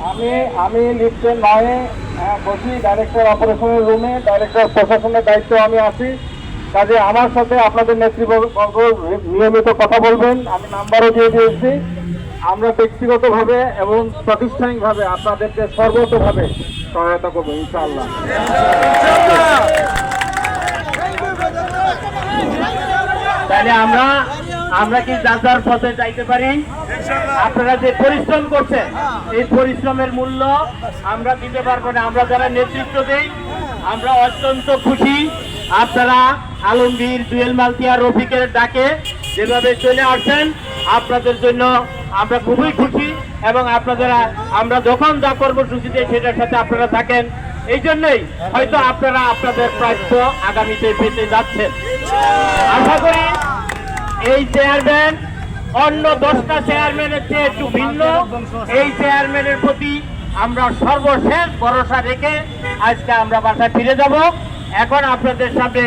আমি আমি লিফটে নয়ে বসি, ডাইরেক্টর অপারেশনের রুমে, ডাইরেক্টর প্রশাসনের দায়িত্ব আমি আছি। কাজে আমার সাথে আপনাদের নেতৃবর্গ নিয়মিত কথা বলবেন, আমি নাম্বারও দিয়ে দিয়েছি। আমরা ব্যক্তিগতভাবে এবং প্রাতিষ্ঠানিকভাবে আপনাদেরকে সর্বতভাবে সহায়তা করবো ইনশাআল্লাহ। তাহলে আমরা কি যার যার পথে যাইতে পারি? আপনারা যে পরিশ্রম করছেন এই পরিশ্রমের মূল্য আমরা দিতে পারবো না। আমরা যারা নেতৃত্ব দেই আমরা অত্যন্ত খুশি। আপনারা আলমগীর, জুয়েল মালতিয়া, রফিকের ডাকে যেভাবে চলে আসছেন আপনাদের জন্য আমরা খুবই খুশি। এবং আমরা যখন যা কর্মসূচিতে সেটার সাথে আপনারা থাকেন, এই জন্যই হয়তো আপনারা আপনাদের প্রাপ্য আগামীতে পেতে যাচ্ছেন। আশা করি এই চেয়ারম্যান অন্য 10টা চেয়ারম্যানের চেয়ে একটু ভিন্ন। এই চেয়ারম্যানের প্রতি আমরা সর্বশেষ ভরসা রেখে আজকে আমরা বাসায় ফিরে যাব। এখন আপনাদের সাথে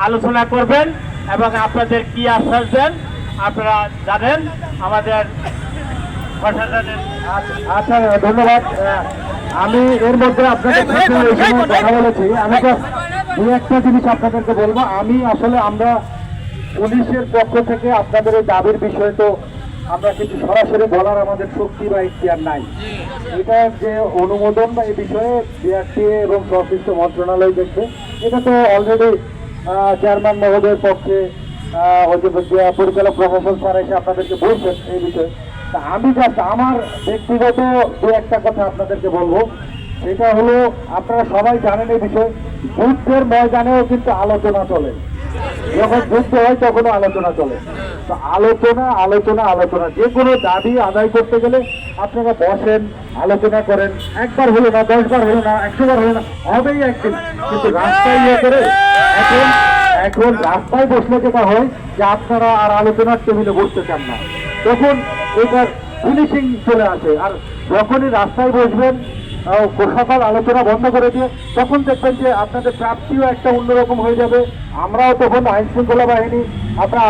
আলোচনা করবেন এবং আপনাদের কি আশ্বাস দেন আপনারা জানেন। আমাদের প্রশাসনের আচ্ছা, ধন্যবাদ। আমি এর মধ্যে আপনাদের কথা বলেছি, আমি দু একটা জিনিস আপনাদেরকে বলবো। আমরা পুলিশের পক্ষ থেকে আপনাদের এই দাবির বিষয়ে তো আমরা কিছু সরাসরি বলার আমাদের শক্তি বা ইখতিয়ার নাই। এটা যে অনুমোদন বা এই বিষয়ে বিআরটিএ এবং সংশ্লিষ্ট মন্ত্রণালয় দেখবে, এটা তো অলরেডি চেয়ারম্যান মহোদয়ের পক্ষে ওই যে পরিচালক প্রশাসন স্যার এসে আপনাদেরকে বলছেন এই বিষয়ে। তা আমি জাস্ট আমার ব্যক্তিগত দু একটা কথা আপনাদেরকে বলবো। সেটা হলো, আপনারা সবাই জানেন এই বিষয়ে, যুদ্ধের ময়দানেও কিন্তু আলোচনা চলে। যখন যুদ্ধ হয় তখনও আলোচনা চলে। তো আলোচনা আলোচনা আলোচনা যে কোনো দাবি আদায় করতে গেলে আপনারা বসেন, আলোচনা করেন। একবার হলো না, 10 বার হলো না, 100 বার হলো না, হবেই একদিন। কিন্তু রাস্তায় ইয়ে করে এখন রাস্তায় বসলে যেটা হয় যে আপনারা আর আলোচনার টেবিলে বসতে চান না, তখন এটার ফিনিশিং চলে আসে। আর যখনই রাস্তায় বসবেন সকাল আলোচনা বন্ধ করে দিয়ে, তখন দেখবেন যে আপনাদের প্রাপ্তিও একটা অন্যরকম হয়ে যাবে। আমরাও তখন আইন শৃঙ্খলা বাহিনী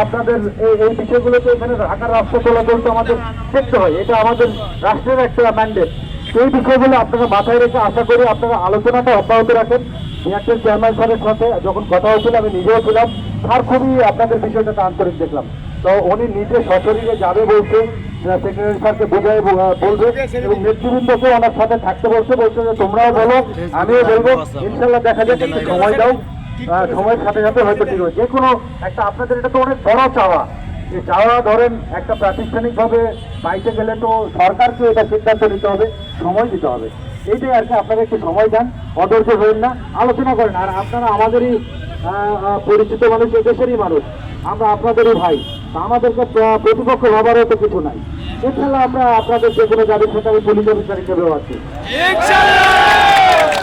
আপনাদের এই বিষয়গুলোতে এখানে ঢাকার রাস্তা চলাচল তো আমাদের দেখতে হয়, এটা আমাদের রাষ্ট্রের একটা ম্যান্ডেট। সেই বিষয়গুলো আপনারা মাথায় রেখে আশা করি আপনারা আলোচনাটা অব্যাহত রাখেন। বিআরটিএর চেয়ারম্যান স্যারের সাথে যখন কথা হয়েছিল আমি নিজেও ছিলাম, স্যার খুবই আপনাদের বিষয়টাতে আন্তরিক দেখলাম। তো উনি নিজে সশরীরে যাবে বলছে, সেক্রেটারি স্যারকে বোঝায় বলবে এবং নেতৃবৃন্দকে ওনার সাথে থাকতে বলছে যে তোমরাও বলো আমিও বলবো। ইনশাল্লাহ দেখা যাচ্ছে, একটু সময় দাও, সময়ের সাথে সাথে হয়তো ঠিক হবে। যে কোনো একটা আপনাদের এটা তো অনেক বড় চাওয়া। এই চাওয়া ধরেন একটা প্রাতিষ্ঠানিকভাবে পাইতে গেলে তো সরকারকে এটা সিদ্ধান্ত নিতে হবে, সময় দিতে হবে। এইটাই আর কি, আপনারা একটু সময় দেন, অধৈর্য হবেন না, আলোচনা করেন। আর আপনারা আমাদেরই পরিচিত মানুষ, এদেশেরই মানুষ, আমরা আপনাদেরই ভাই। আমাদেরকে প্রতিপক্ষ ভাবারও তো কিছু নাই। ইনশাল্লাহ আমরা আপনাদের যে কোনো যাবে সেখানে পুলিশ অফিসার হিসেবেও আছি।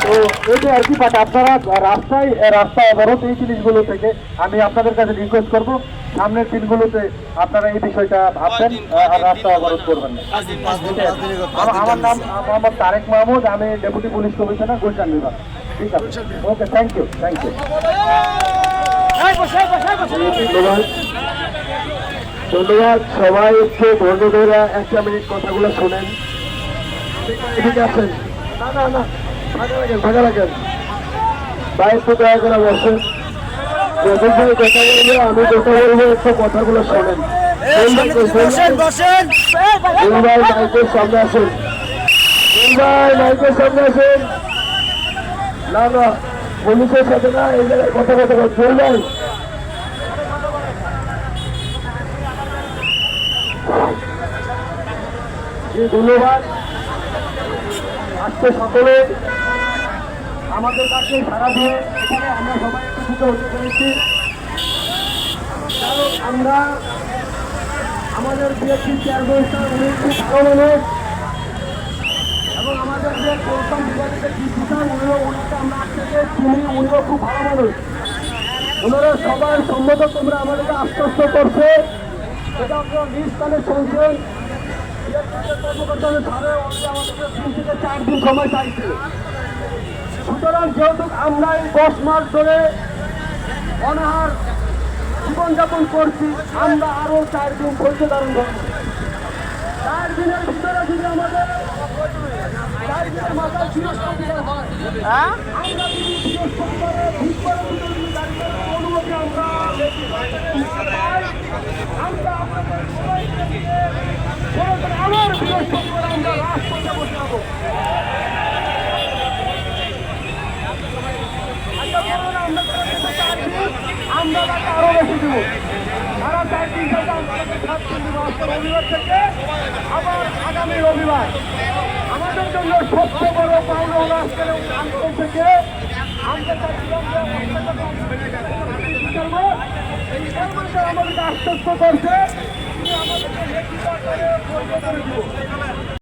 তো এইটাই আর কি। বাট আপনারা রাস্তায় অবরোধ এই জিনিসগুলো থেকে আমি আপনাদের কাছে রিকোয়েস্ট করবো, সামনের দিনগুলোতে আপনারা এই বিষয়টা ভাববেন আর রাস্তা অবরোধ করবেন না। আমার নাম মোহাম্মদ তারেক মাহমুদ, আমি ডেপুটি পুলিশ কমিশনার, গুলশান বিভাগ। ঠিক আছে, ওকে, থ্যাংক ইউ। ধন্যবাদ। সবাই একটু ধৈর্য ধরে 1 মিনিট কথাগুলো শোনেন। ঠিক আছে, না ফাঁকা রাখেন ভাই, একটু দয়া করে বসেন। রফিক ভাই কথা বলবে, আমি কথা বলবো, একটু কথাগুলো শোনেন। ভাই মাইকের সামনে আসেন, মাইকের সামনে আসেন। না পুলিশের সাথে না, এই জায়গায় কথা চল ভাই। ধন্যবাদ। আজকে সকলে আমাদের কাছে সারা দিয়ে এখানে আমরা সবাই একত্রিত হতে পেরেছি, কারণ আমরা আমাদের বিএনপি চেয়ারম্যান স্যার উনি খুব ভালো মানুষ এবং আমাদের যে প্রথম বিভাগের ডিসি স্যার উনিকে আমরা আজ থেকে চিনি, উনিও খুব ভালো মানুষ। ওনারা সবার সম্মত তোমরা আমাদেরকে আশ্বস্ত করছে, এটা আপনারা নিজ স্থানে শুনছেন। কর্মকর্তাদের ধারে আমাদেরকে 3 থেকে 4 দিন সময় চাইছে। সুতরাং যেহেতু আমরা এই 10 মাস ধরে অনাহার জীবনযাপন করছি, আমরা আরো 4 দিন ধৈর্য ধারণ করব। 4 দিনের ভিতরে যদি আমাদের হ্যাঁ আবার বৃহস্পতিবার আমরা রাজপথে বসাবো। আমরা আরো বেশি দেব, সারা 4 দিন থেকে রবিবার থেকে আবার আগামী রবিবার আমাদের জন্য সবচেয়ে বড় পাওনা হলো আজকের আন্দোলন থেকে আমরা চাচ্ছিলাম যে আমাদেরকে আশ্বস্ত করছে আমাদেরকে